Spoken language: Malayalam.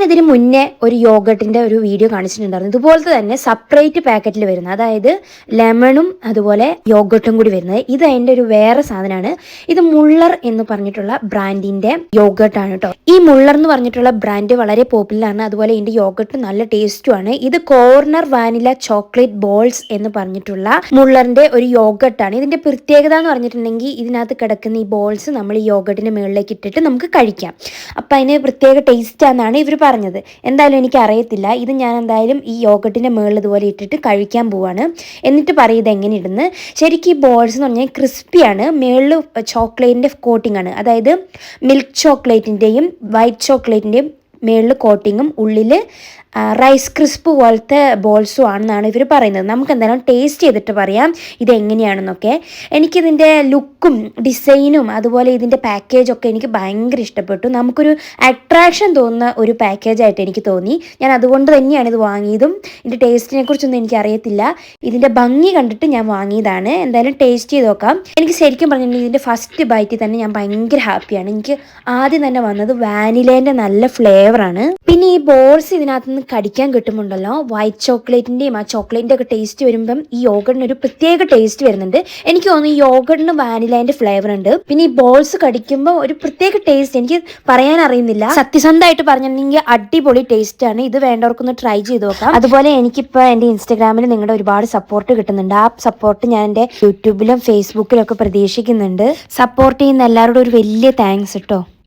ഞാനിതിന് മുന്നേ ഒരു യോഗട്ടിൻ്റെ ഒരു വീഡിയോ കാണിച്ചിട്ടുണ്ടായിരുന്നു. ഇതുപോലത്തെ തന്നെ സെപ്പറേറ്റ് പാക്കറ്റിൽ വരുന്നത്, അതായത് ലെമണും അതുപോലെ യോഗട്ടും കൂടി വരുന്നത്. ഇത് അതിൻ്റെ ഒരു വേറെ സാധനമാണ്. ഇത് മുള്ളർ എന്ന് പറഞ്ഞിട്ടുള്ള ബ്രാൻഡിൻ്റെ യോഗട്ടാണ് കേട്ടോ. ഈ മുള്ളർ എന്ന് പറഞ്ഞിട്ടുള്ള ബ്രാൻഡ് വളരെ പോപ്പുലറാണ്. അതുപോലെ ഇതിൻ്റെ യോഗട്ട് നല്ല ടേസ്റ്റുമാണ്. ഇത് കോർണർ വാനില ചോക്ലേറ്റ് ബോൾസ് എന്ന് പറഞ്ഞിട്ടുള്ള മുള്ളറിൻ്റെ ഒരു യോഗട്ടാണ്. ഇതിൻ്റെ പ്രത്യേകത എന്ന് പറഞ്ഞിട്ടുണ്ടെങ്കിൽ ഇതിനകത്ത് കിടക്കുന്ന ഈ ബോൾസ് നമ്മൾ ഈ യോഗട്ടിൻ്റെ മുകളിലേക്ക് ഇട്ടിട്ട് നമുക്ക് കഴിക്കാം. അപ്പം അതിന് പ്രത്യേക ടേസ്റ്റാണെന്നാണ് ഇവർ പറഞ്ഞത്. എന്തായാലും എനിക്ക് അറിയത്തില്ല. ഇത് ഞാൻ എന്തായാലും ഈ യോഗട്ടിൻ്റെ മുകളിൽ ഇതുപോലെ ഇട്ടിട്ട് കഴിക്കാൻ പോവാണ്. എന്നിട്ട് പറയും ഇത് എങ്ങനെ ഇടുന്ന്. ശരിക്കും ഈ ബോൾസ് എന്ന് പറഞ്ഞാൽ ക്രിസ്പിയാണ്. മുകളിൽ ചോക്ലേറ്റിൻ്റെ കോട്ടിംഗ് ആണ്. അതായത് മിൽക്ക് ചോക്ലേറ്റിൻ്റെയും വൈറ്റ് ചോക്ലേറ്റിൻ്റെയും മുകളിൽ കോട്ടിങ്ങും ഉള്ളിൽ റൈസ് ക്രിസ്പ് പോലത്തെ ബോൾസും ആണെന്നാണ് ഇവർ പറയുന്നത്. നമുക്ക് എന്തായാലും ടേസ്റ്റ് ചെയ്തിട്ട് പറയാം ഇതെങ്ങനെയാണെന്നൊക്കെ. എനിക്കിതിൻ്റെ ലുക്കും ഡിസൈനും അതുപോലെ ഇതിൻ്റെ പാക്കേജൊക്കെ എനിക്ക് ഭയങ്കര ഇഷ്ടപ്പെട്ടു. നമുക്കൊരു അട്രാക്ഷൻ തോന്നുന്ന ഒരു പാക്കേജായിട്ട് എനിക്ക് തോന്നി. ഞാൻ അതുകൊണ്ട് തന്നെയാണ് ഇത് വാങ്ങിയതും. ഇതിൻ്റെ ടേസ്റ്റിനെ കുറിച്ചൊന്നും എനിക്കറിയത്തില്ല. ഇതിൻ്റെ ഭംഗി കണ്ടിട്ട് ഞാൻ വാങ്ങിയതാണ്. എന്തായാലും ടേസ്റ്റ് ചെയ്ത് നോക്കാം. എനിക്ക് ശരിക്കും പറഞ്ഞിട്ടുണ്ടെങ്കിൽ ഇതിൻ്റെ ഫസ്റ്റ് ബൈറ്റിൽ തന്നെ ഞാൻ ഭയങ്കര ഹാപ്പിയാണ്. എനിക്ക് ആദ്യം തന്നെ വന്നത് വാനിലേൻ്റെ നല്ല ഫ്ലേവറാണ്. പിന്നെ ഈ ബോൾസ് ഇതിനകത്ത് കടിക്കാൻ കിട്ടുമുണ്ടല്ലോ, വൈറ്റ് ചോക്ലേറ്റിൻ്റെയും ആ ചോക്ലേറ്റിൻ്റെ ഒക്കെ ടേസ്റ്റ് വരുമ്പം ഈ യോഗട്ടിന് ഒരു പ്രത്യേക ടേസ്റ്റ് വരുന്നുണ്ട്. എനിക്ക് തോന്നുന്നു ഈ യോഗട്ടിന് വാനിലേൻ്റെ ഫ്ലേവർ ഉണ്ട്. പിന്നെ ഈ ബോൾസ് കടിക്കുമ്പോൾ ഒരു പ്രത്യേക ടേസ്റ്റ് എനിക്ക് പറയാൻ അറിയുന്നില്ല. സത്യസന്ധമായിട്ട് പറഞ്ഞിട്ടുണ്ടെങ്കിൽ അടിപൊളി ടേസ്റ്റ് ആണ്. ഇത് വേണ്ടവർക്കൊന്ന് ട്രൈ ചെയ്ത് നോക്കാം. അതുപോലെ എനിക്കിപ്പോൾ എൻ്റെ ഇൻസ്റ്റാഗ്രാമിൽ നിങ്ങളുടെ ഒരുപാട് സപ്പോർട്ട് കിട്ടുന്നുണ്ട്. ആ സപ്പോർട്ട് ഞാൻ എൻ്റെ യൂട്യൂബിലും ഫേസ്ബുക്കിലും ഒക്കെ പ്രതീക്ഷിക്കുന്നുണ്ട്. സപ്പോർട്ട് ചെയ്യുന്ന എല്ലാവരോടും ഒരു വലിയ താങ്ക്സ് കേട്ടോ.